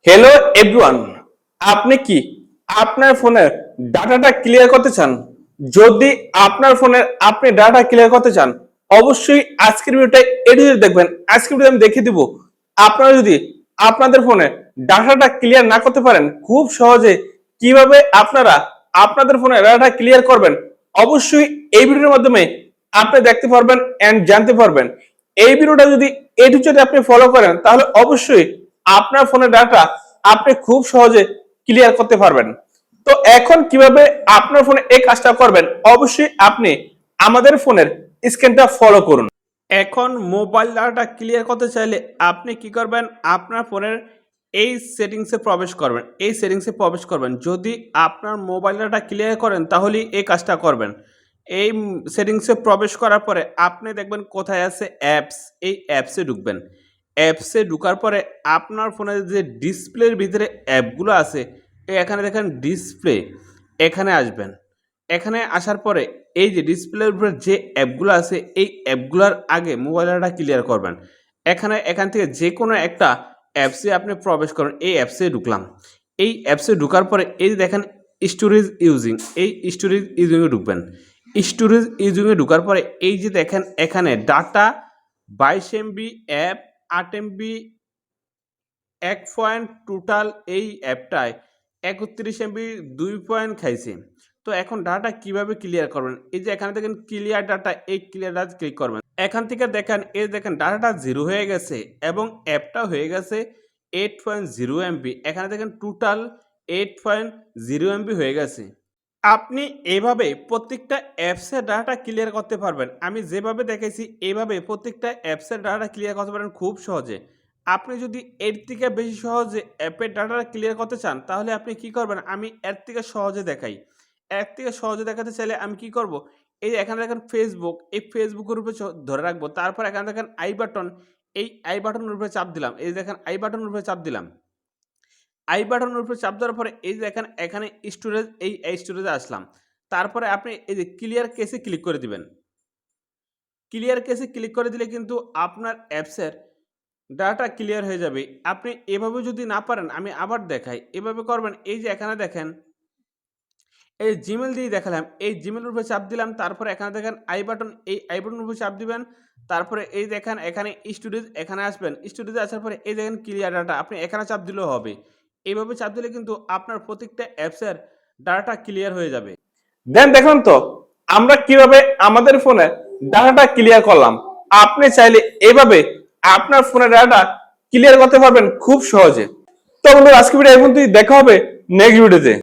Hello everyone, আপনি কি আপনার ফোনের ডাটাটা ক্লিয়ার করতে চান? যদি আপনার ফোনের আপনি ডাটা ক্লিয়ার করতে চান, অবশ্যই আজকের ভিডিওটা এডিট দেখবেন। আজকের ভিডিও আমি দেখিয়ে দিব আপনারা যদি আপনাদের ফোনে ডাটাটা ক্লিয়ার না করতে পারেন, খুব সহজে কিভাবে আপনারা আপনাদের ফোনে ডাটা ক্লিয়ার করবেন। অবশ্যই এই ভিডিওর মাধ্যমে আপনি দেখতে পারবেন এন্ড জানতে পারবেন। এই ভিডিওটা যদি এডিট যদি আপনি ফলো করেন, তাহলে অবশ্যই আপনার ফোনের ডাটা আপনি খুব সহজে ক্লিয়ার করতে পারবেন। তো এখন কিভাবে আপনার ফোনে এই কাজটা করবেন, অবশ্যই আপনি আমাদের ফোনের স্ক্রিনটা ফলো করুন। এখন মোবাইল ডাটা ক্লিয়ার করতে চাইলে আপনি কি করবেন, আপনার ফোনের এই সেটিংসে প্রবেশ করবেন। এই সেটিংসে প্রবেশ করবেন, যদি আপনার মোবাইল ডাটা ক্লিয়ার করেন তাহলে এই কাজটা করবেন। এই সেটিংসে প্রবেশ করার পরে আপনি দেখবেন কোথায় আছে অ্যাপস, এই অ্যাপসে ঢুকবেন। অ্যাপসে ঢোকার পরে আপনার ফোনের যে ডিসপ্লের ভিতরে অ্যাপগুলো আছে, এখানে দেখেন ডিসপ্লে, এখানে আসবেন। এখানে আসার পরে এই যে ডিসপ্লের উপরে যে অ্যাপগুলো আছে, এই অ্যাপগুলোর আগে মোবাইল ডাটা ক্লিয়ার করবেন। এখান থেকে যে কোনো একটা অ্যাপসে আপনি প্রবেশ করেন। এই অ্যাপসে ঢুকলাম। এই অ্যাপসে ঢোকার পরে এই যে দেখেন স্টোরেজ ইউজিং, এই স্টোরেজ ইউজিংয়ে ঢুকবেন। স্টোরেজ ইউজিংয়ে ঢোকার পরে এই যে দেখেন এখানে data 22 MB app, 8 MB 1 point total. এই অ্যাপটায় 31 এমবি 2 পয়েন্ট খাইছে। তো এখন ডাটা কিভাবে ক্লিয়ার করবেন, এই যে এখানে দেখেন ক্লিয়ার ডাটা, এই ক্লিয়ার ডাটা ক্লিক করবেন। এখান থেকে দেখেন এই দেখেন ডাটাটা 0 হয়ে গেছে এবং অ্যাপটা হয়ে গেছে 8.0 এমবি। এখানে দেখেন টোটাল 8.0 এমবি হয়ে গেছে। আপনি এভাবে প্রত্যেকটা অ্যাপসের ডাটা ক্লিয়ার করতে পারবেন। আমি যেভাবে দেখেছি এইভাবে প্রত্যেকটা অ্যাপসের ডাটা ক্লিয়ার করতে পারেন খুব সহজে। আপনি যদি এর থেকে বেশি সহজে অ্যাপের ডাটাটা ক্লিয়ার করতে চান, তাহলে আপনি কি করবেন, আমি এর থেকে সহজে দেখাই। এর থেকে সহজে দেখাতে চাইলে আমি কি করব, এই যে এখানে দেখেন ফেসবুক, এই ফেসবুকের উপরে ধরে রাখবো। তারপর এখানে দেখেন আই বাটন, এই আই বাটনের উপরে চাপ দিলাম। এই দেখেন আই বাটনের উপরে চাপ দিলাম। আই বাটনের উপরে চাপ দেওয়ার পরে এই যে দেখেন এখানে স্টোরেজ, এই স্টোরেজে আসলাম। তারপরে আপনি এই যে ক্লিয়ার কেসে ক্লিক করে দিবেন। ক্লিয়ার কেসে ক্লিক করে দিলে কিন্তু আপনার অ্যাপসের ডাটা ক্লিয়ার হয়ে যাবে। আপনি এভাবে যদি না পারেন, আমি আবার দেখাই। এভাবে করবেন, এই যে এখানে দেখেন এই জিমেল দিয়ে দেখালাম, এই জিমেলের উপরে চাপ দিলাম। তারপরে এখানে দেখেন আই বাটন, এই আই বাটনের উপরে চাপ দিবেন। তারপরে এই দেখেন এখানে স্টোরেজ, এখানে আসবেন। স্টোরেজে আসার পরে এই দেখেন ক্লিয়ার ডাটা, আপনি এখানে চাপ দিলেও হবে। এইভাবে চাপ দিলে কিন্তু আপনার প্রত্যেকটা অ্যাপসের ডাটা ক্লিয়ার হয়ে যাবে। দেন দেখুন তো আমরা কিভাবে আমাদের ফোনে ডাটাটা ক্লিয়ার করলাম। আপনি চাইলে এইভাবে আপনার ফোনের ডাটা ক্লিয়ার করতে পারবেন খুব সহজে। তো বন্ধুরা, আজকে ভিডিও এই পর্যন্তই। দেখা হবে নেক্সট ভিডিওতে।